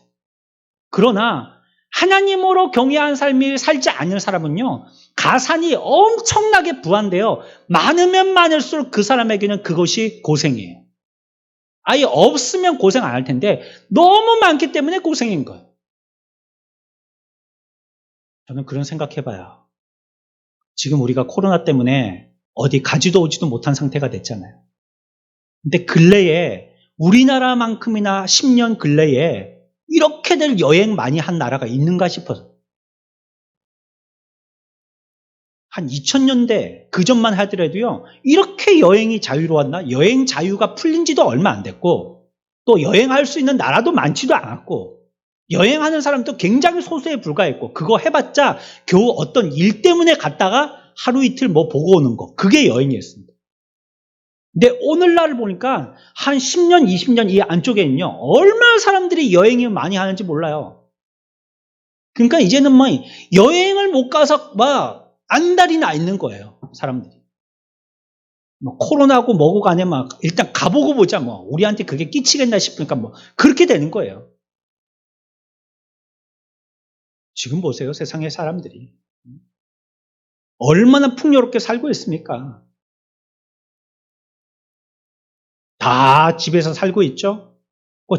그러나 하나님으로 경외한 삶이 살지 않는 사람은요, 가산이 엄청나게 부한데요, 많으면 많을수록 그 사람에게는 그것이 고생이에요. 아예 없으면 고생 안 할 텐데 너무 많기 때문에 고생인 거예요. 저는 그런 생각해봐요. 지금 우리가 코로나 때문에 어디 가지도 오지도 못한 상태가 됐잖아요. 근데 근래에 우리나라만큼이나 10년 근래에 이렇게들 여행 많이 한 나라가 있는가 싶어서. 한 2000년대 그전만 하더라도요, 이렇게 여행이 자유로웠나? 여행 자유가 풀린 지도 얼마 안 됐고, 또 여행할 수 있는 나라도 많지도 않았고, 여행하는 사람도 굉장히 소수에 불과했고, 그거 해봤자 겨우 어떤 일 때문에 갔다가 하루 이틀 뭐 보고 오는 거, 그게 여행이었습니다. 근데 오늘날 보니까 한 10년, 20년 이 안쪽에는요, 얼마나 사람들이 여행을 많이 하는지 몰라요. 그러니까 이제는 뭐 여행을 못 가서 막 안달이나 있는 거예요, 사람들이. 뭐 코로나고 뭐고 간에 막 일단 가보고 보자, 뭐 우리한테 그게 끼치겠나 싶으니까 뭐 그렇게 되는 거예요. 지금 보세요, 세상의 사람들이 얼마나 풍요롭게 살고 있습니까? 다 집에서 살고 있죠.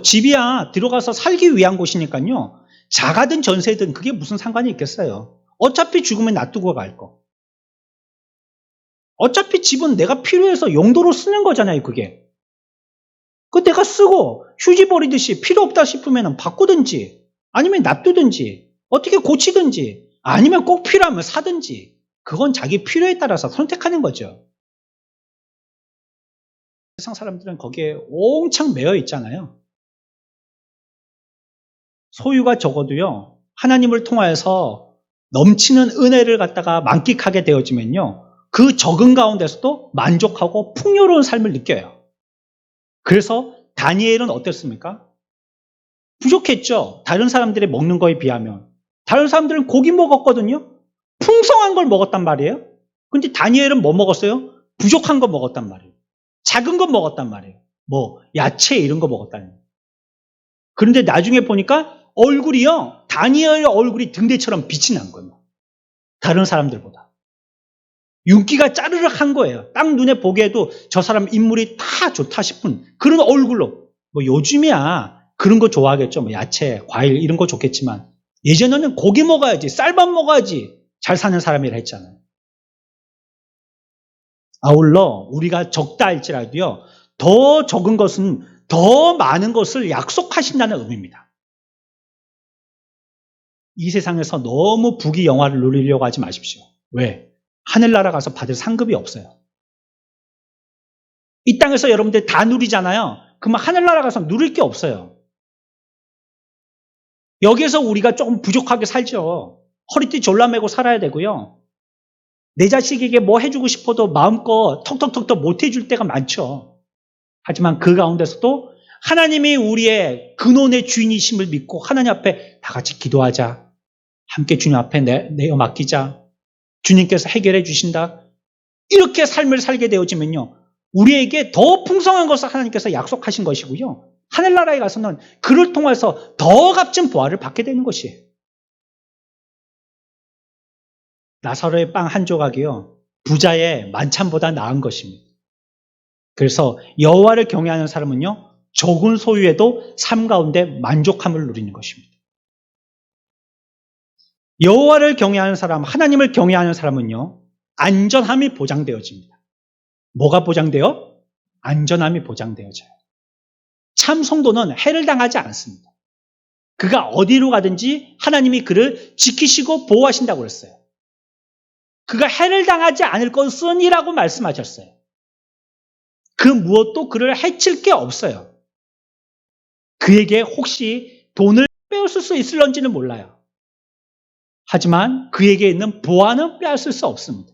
집이야 들어가서 살기 위한 곳이니까요, 자가든 전세든 그게 무슨 상관이 있겠어요. 어차피 죽으면 놔두고 갈 거. 어차피 집은 내가 필요해서 용도로 쓰는 거잖아요, 그게. 그 내가 쓰고 휴지 버리듯이 필요 없다 싶으면 바꾸든지 아니면 놔두든지 어떻게 고치든지 아니면 꼭 필요하면 사든지, 그건 자기 필요에 따라서 선택하는 거죠. 세상 사람들은 거기에 옹창 매여 있잖아요. 소유가 적어도요, 하나님을 통하여서 넘치는 은혜를 갖다가 만끽하게 되어지면요, 그 적은 가운데서도 만족하고 풍요로운 삶을 느껴요. 그래서 다니엘은 어땠습니까? 부족했죠. 다른 사람들이 먹는 거에 비하면. 다른 사람들은 고기 먹었거든요. 풍성한 걸 먹었단 말이에요. 근데 다니엘은 뭐 먹었어요? 부족한 거 먹었단 말이에요. 작은 거 먹었단 말이에요. 뭐 야채 이런 거 먹었다는 거예요. 그런데 나중에 보니까 얼굴이요, 다니엘의 얼굴이 등대처럼 빛이 난 거예요. 다른 사람들보다. 윤기가 짜르륵 한 거예요. 딱 눈에 보기에도 저 사람 인물이 다 좋다 싶은 그런 얼굴로. 뭐 요즘이야 그런 거 좋아하겠죠. 뭐 야채, 과일 이런 거 좋겠지만 예전에는 고기 먹어야지, 쌀밥 먹어야지 잘 사는 사람이라 했잖아요. 아울러 우리가 적다 할지라도요, 더 적은 것은 더 많은 것을 약속하신다는 의미입니다. 이 세상에서 너무 부귀 영화를 누리려고 하지 마십시오. 왜? 하늘나라 가서 받을 상급이 없어요. 이 땅에서 여러분들 다 누리잖아요. 그러면 하늘나라 가서 누릴 게 없어요. 여기에서 우리가 조금 부족하게 살죠. 허리띠 졸라매고 살아야 되고요. 내 자식에게 뭐 해주고 싶어도 마음껏 턱턱턱턱 못 해줄 때가 많죠. 하지만 그 가운데서도 하나님이 우리의 근원의 주인이심을 믿고 하나님 앞에 다 같이 기도하자. 함께 주님 앞에 내어 맡기자. 주님께서 해결해 주신다. 이렇게 삶을 살게 되어지면요, 우리에게 더 풍성한 것을 하나님께서 약속하신 것이고요, 하늘나라에 가서는 그를 통해서 더 값진 보화를 받게 되는 것이에요. 나사로의 빵 한 조각이요, 부자의 만찬보다 나은 것입니다. 그래서 여호와를 경외하는 사람은요, 적은 소유에도 삶 가운데 만족함을 누리는 것입니다. 여호와를 경외하는 사람, 하나님을 경외하는 사람은요, 안전함이 보장되어집니다. 뭐가 보장돼요? 안전함이 보장되어져요. 참 성도는 해를 당하지 않습니다. 그가 어디로 가든지 하나님이 그를 지키시고 보호하신다고 그랬어요. 그가 해를 당하지 않을 것은 이라고 말씀하셨어요. 그 무엇도 그를 해칠 게 없어요. 그에게 혹시 돈을 빼앗을 수 있을런지는 몰라요. 하지만 그에게 있는 보화는 빼앗을 수 없습니다.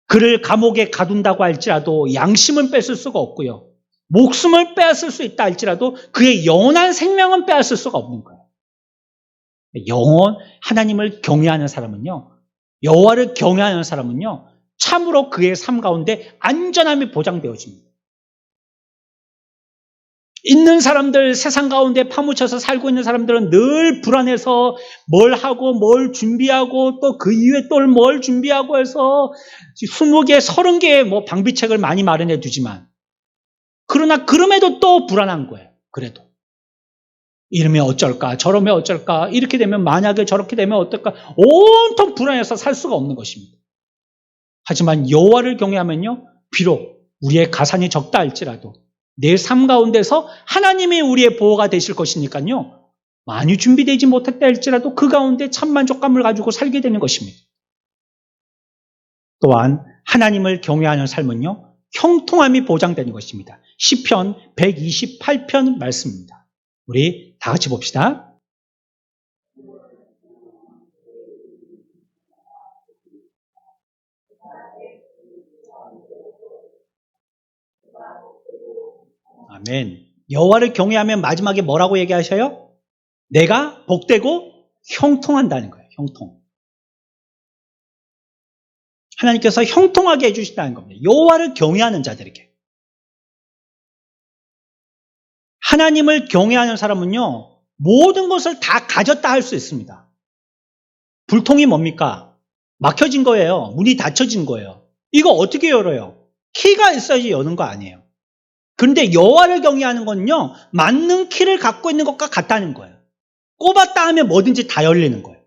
그를 감옥에 가둔다고 할지라도 양심은 뺏을 수가 없고요, 목숨을 빼앗을 수 있다 할지라도 그의 영원한 생명은 빼앗을 수가 없는 거예요. 하나님을 경외하는 사람은요, 여호와를 경외하는 사람은요, 참으로 그의 삶 가운데 안전함이 보장되어집니다. 있는 사람들, 세상 가운데 파묻혀서 살고 있는 사람들은 늘 불안해서 뭘 하고 뭘 준비하고 또 그 이후에 또 뭘 준비하고 해서 20개, 30개의 뭐 방비책을 많이 마련해 두지만, 그러나 그럼에도 또 불안한 거예요. 그래도 이러면 어쩔까, 저러면 어쩔까, 이렇게 되면 만약에 저렇게 되면 어떨까, 온통 불안해서 살 수가 없는 것입니다. 하지만 여호와를 경외하면요, 비록 우리의 가산이 적다 할지라도 내 삶 가운데서 하나님이 우리의 보호가 되실 것이니까요, 많이 준비되지 못했다 할지라도 그 가운데 참 만족감을 가지고 살게 되는 것입니다. 또한 하나님을 경외하는 삶은요, 형통함이 보장되는 것입니다. 시편 128편 말씀입니다. 우리 다 같이 봅시다. 아멘. 여호와를 경외하면 마지막에 뭐라고 얘기하셔요? 내가 복되고 형통한다는 거예요. 형통. 하나님께서 형통하게 해주신다는 겁니다. 여호와를 경외하는 자들에게. 하나님을 경외하는 사람은요, 모든 것을 다 가졌다 할 수 있습니다. 불통이 뭡니까? 막혀진 거예요. 문이 닫혀진 거예요. 이거 어떻게 열어요? 키가 있어야지 여는 거 아니에요. 그런데 여호와를 경외하는 건요, 맞는 키를 갖고 있는 것과 같다는 거예요. 꼽았다 하면 뭐든지 다 열리는 거예요.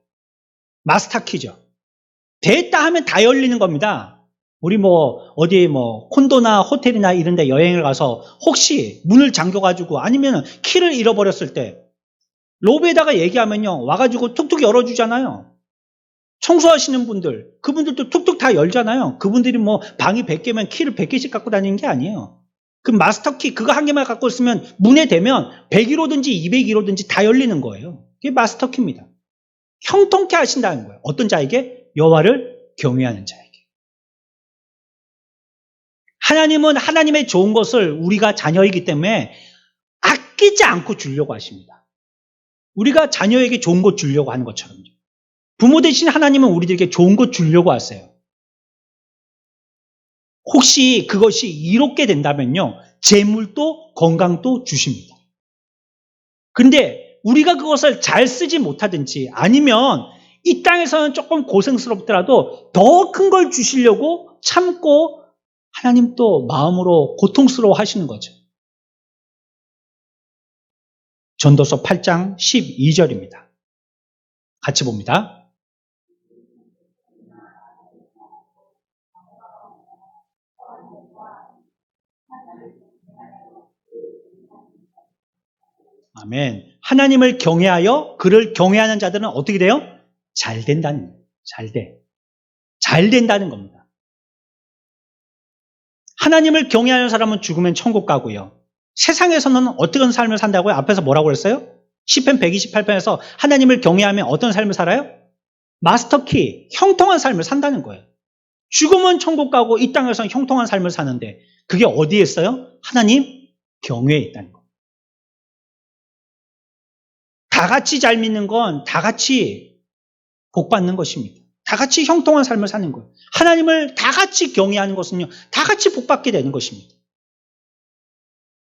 마스터 키죠. 됐다 하면 다 열리는 겁니다. 우리 어디 콘도나 호텔이나 이런 데 여행을 가서 혹시 문을 잠겨가지고 아니면 키를 잃어버렸을 때 로비에다가 얘기하면요, 와가지고 툭툭 열어주잖아요. 청소하시는 분들, 그분들도 툭툭 다 열잖아요. 그분들이 방이 100개면 키를 100개씩 갖고 다니는 게 아니에요. 그 마스터 키, 그거 한 개만 갖고 있으면 문에 대면 101호든지 201호든지 다 열리는 거예요. 그게 마스터 키입니다. 형통케 하신다는 거예요. 어떤 자에게? 여호와를 경외하는 자에게. 하나님은 하나님의 좋은 것을 우리가 자녀이기 때문에 아끼지 않고 주려고 하십니다. 우리가 자녀에게 좋은 것 주려고 하는 것처럼요. 부모 대신 하나님은 우리들에게 좋은 것 주려고 하세요. 혹시 그것이 이롭게 된다면요, 재물도 건강도 주십니다. 그런데 우리가 그것을 잘 쓰지 못하든지 아니면 이 땅에서는 조금 고생스럽더라도 더 큰 걸 주시려고 참고 하나님 또 마음으로 고통스러워 하시는 거죠. 전도서 8장 12절입니다. 같이 봅니다. 아멘. 하나님을 경외하여 그를 경외하는 자들은 어떻게 돼요? 잘 된다는 거예요. 잘 돼. 잘 된다는 겁니다. 하나님을 경외하는 사람은 죽으면 천국 가고요. 세상에서는 어떤 삶을 산다고요? 앞에서 뭐라고 그랬어요? 시편 128편에서 하나님을 경외하면 어떤 삶을 살아요? 마스터키, 형통한 삶을 산다는 거예요. 죽으면 천국 가고 이 땅에서는 형통한 삶을 사는데 그게 어디에 있어요? 하나님 경외에 있다는 거예요. 다 같이 잘 믿는 건 다 같이 복 받는 것입니다. 다 같이 형통한 삶을 사는 거예요. 하나님을 다 같이 경외하는 것은요, 다 같이 복 받게 되는 것입니다.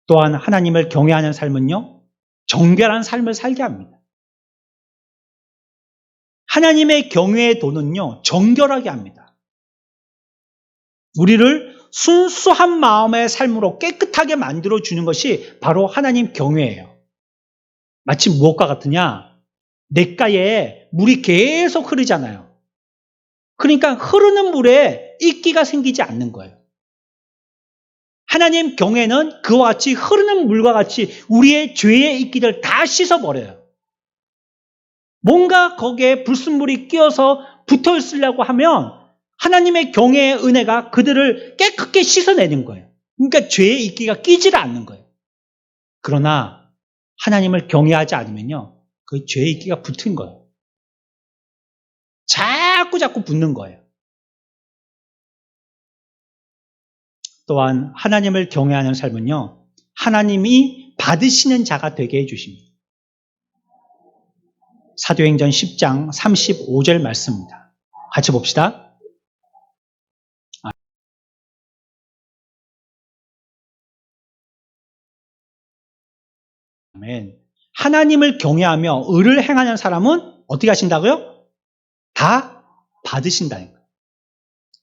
또한 하나님을 경외하는 삶은요, 정결한 삶을 살게 합니다. 하나님의 경외의 도는요, 정결하게 합니다. 우리를 순수한 마음의 삶으로 깨끗하게 만들어주는 것이 바로 하나님 경외예요. 마치 무엇과 같으냐? 냇가에 물이 계속 흐르잖아요. 그러니까 흐르는 물에 이끼가 생기지 않는 거예요. 하나님 경외는 그와 같이 흐르는 물과 같이 우리의 죄의 이끼를 다 씻어버려요. 뭔가 거기에 불순물이 끼어서 붙어 있으려고 하면 하나님의 경외의 은혜가 그들을 깨끗게 씻어내는 거예요. 그러니까 죄의 이끼가 끼질 않는 거예요. 그러나 하나님을 경외하지 않으면요, 그 죄의 이끼가 붙은 거예요. 자꾸 붙는 거예요. 또한 하나님을 경외하는 삶은요, 하나님이 받으시는 자가 되게 해주십니다. 사도행전 10장 35절 말씀입니다. 같이 봅시다. 아멘. 하나님을 경외하며 의를 행하는 사람은 어떻게 하신다고요? 다 받으신다는 거예요.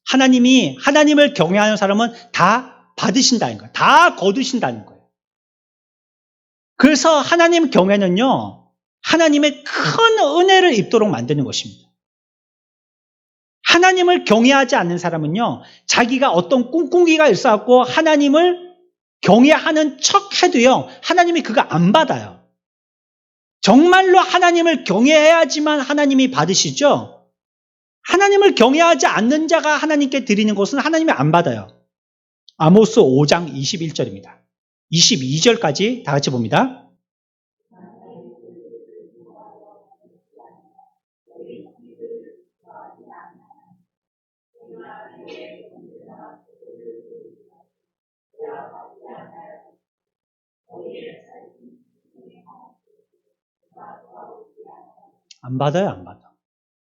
하나님이 하나님을 경외하는 사람은 다 받으신다는 거예요. 다 거두신다는 거예요. 그래서 하나님 경외는요, 하나님의 큰 은혜를 입도록 만드는 것입니다. 하나님을 경외하지 않는 사람은요, 자기가 어떤 꿍꿍이가 있어갖고 하나님을 경외하는 척 해도요, 하나님이 그거 안 받아요. 정말로 하나님을 경외해야지만 하나님이 받으시죠? 하나님을 경외하지 않는 자가 하나님께 드리는 것은 하나님이 안 받아요. 아모스 5장 21절입니다. 22절까지 다 같이 봅니다. 안 받아요, 안 받아.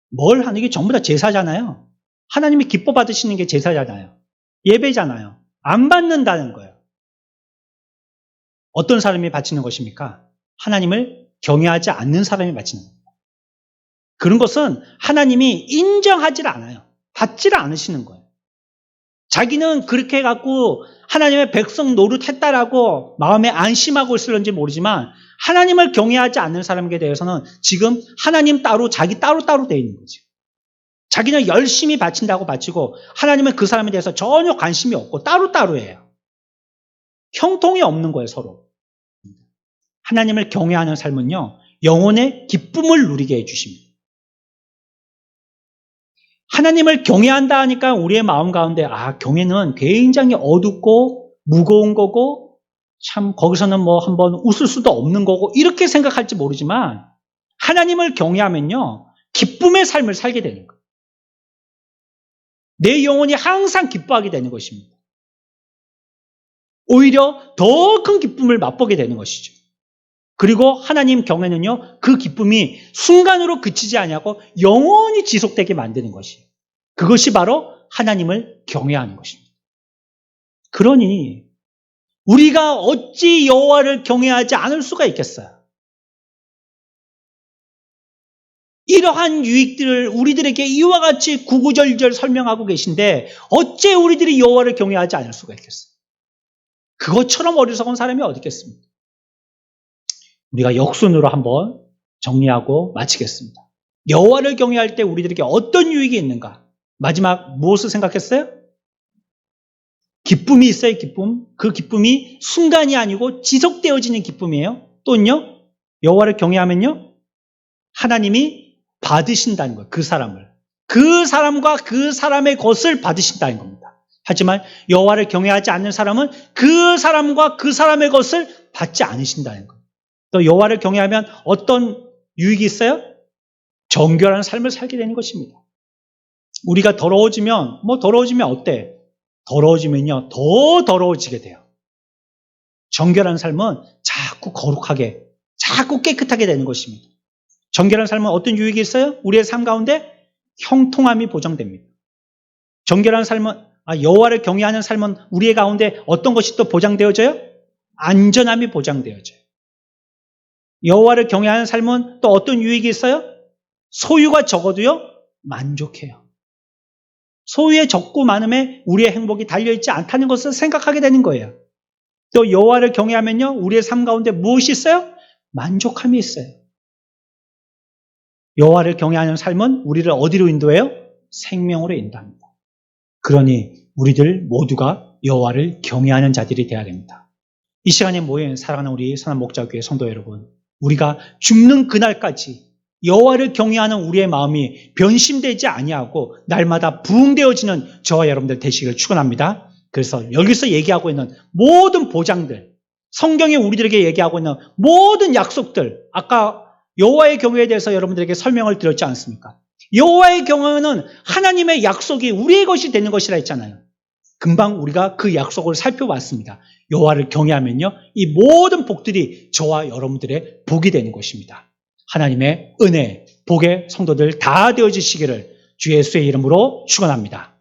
뭘 하는 게 전부 다 제사잖아요. 하나님이 기뻐 받으시는 게 제사잖아요. 예배잖아요. 안 받는다는 거예요. 어떤 사람이 바치는 것입니까? 하나님을 경외하지 않는 사람이 바치는 거예요. 그런 것은 하나님이 인정하지 않아요. 받지를 않으시는 거예요. 자기는 그렇게 해갖고 하나님의 백성 노릇했다라고 마음에 안심하고 있을런지 모르지만 하나님을 경외하지 않는 사람에게 대해서는 지금 하나님 따로 자기 따로 되어 있는 거죠. 자기는 열심히 바친다고 바치고 하나님은 그 사람에 대해서 전혀 관심이 없고 따로해요. 형통이 없는 거예요, 서로. 하나님을 경외하는 삶은요, 영혼의 기쁨을 누리게 해주십니다. 하나님을 경외한다 하니까 우리의 마음 가운데 경외는 굉장히 어둡고 무거운 거고 참 거기서는 뭐 한번 웃을 수도 없는 거고 이렇게 생각할지 모르지만 하나님을 경외하면요, 기쁨의 삶을 살게 되는 거예요. 내 영혼이 항상 기뻐하게 되는 것입니다. 오히려 더 큰 기쁨을 맛보게 되는 것이죠. 그리고 하나님 경외는요, 그 기쁨이 순간으로 그치지 아니하고 영원히 지속되게 만드는 것이에요. 그것이 바로 하나님을 경외하는 것입니다. 그러니 우리가 어찌 여호와를 경외하지 않을 수가 있겠어요? 이러한 유익들을 우리들에게 이와 같이 구구절절 설명하고 계신데 어째 우리들이 여호와를 경외하지 않을 수가 있겠어요? 그것처럼 어리석은 사람이 어디 있겠습니까? 우리가 역순으로 한번 정리하고 마치겠습니다. 여호와를 경외할 때 우리들에게 어떤 유익이 있는가? 마지막 무엇을 생각했어요? 기쁨이 있어요, 기쁨. 그 기쁨이 순간이 아니고 지속되어지는 기쁨이에요. 또는요, 여호와를 경외하면요, 하나님이 받으신다는 거예요, 그 사람을. 그 사람과 그 사람의 것을 받으신다는 겁니다. 하지만 여호와를 경외하지 않는 사람은 그 사람과 그 사람의 것을 받지 않으신다는 거예요. 또 여호와를 경외하면 어떤 유익이 있어요? 정결한 삶을 살게 되는 것입니다. 우리가 더러워지면 어때? 더러워지면요, 더 더러워지게 돼요. 정결한 삶은 자꾸 거룩하게, 자꾸 깨끗하게 되는 것입니다. 정결한 삶은 어떤 유익이 있어요? 우리의 삶 가운데 형통함이 보장됩니다. 정결한 삶은, 여호와를 경외하는 삶은 우리의 가운데 어떤 것이 또 보장되어져요? 안전함이 보장되어져요. 여호와를 경외하는 삶은 또 어떤 유익이 있어요? 소유가 적어도요, 만족해요. 소유의 적고 많음에 우리의 행복이 달려있지 않다는 것을 생각하게 되는 거예요. 또 여호와를 경외하면요, 우리의 삶 가운데 무엇이 있어요? 만족함이 있어요. 여호와를 경외하는 삶은 우리를 어디로 인도해요? 생명으로 인도합니다. 그러니 우리들 모두가 여호와를 경외하는 자들이 되어야 됩니다. 이 시간에 모인 사랑하는 우리 선한목자교회 성도 여러분, 우리가 죽는 그날까지 여호와를 경외하는 우리의 마음이 변심되지 아니하고 날마다 부흥되어지는 저와 여러분들 되시기를 축원합니다. 그래서 여기서 얘기하고 있는 모든 보장들, 성경이 우리들에게 얘기하고 있는 모든 약속들, 아까 여호와의 경외에 대해서 여러분들에게 설명을 드렸지 않습니까? 여호와의 경외는 하나님의 약속이 우리의 것이 되는 것이라 했잖아요. 금방 우리가 그 약속을 살펴봤습니다. 여호와를 경외하면요, 이 모든 복들이 저와 여러분들의 복이 되는 것입니다. 하나님의 은혜, 복의 성도들 다 되어지시기를 주 예수의 이름으로 축원합니다.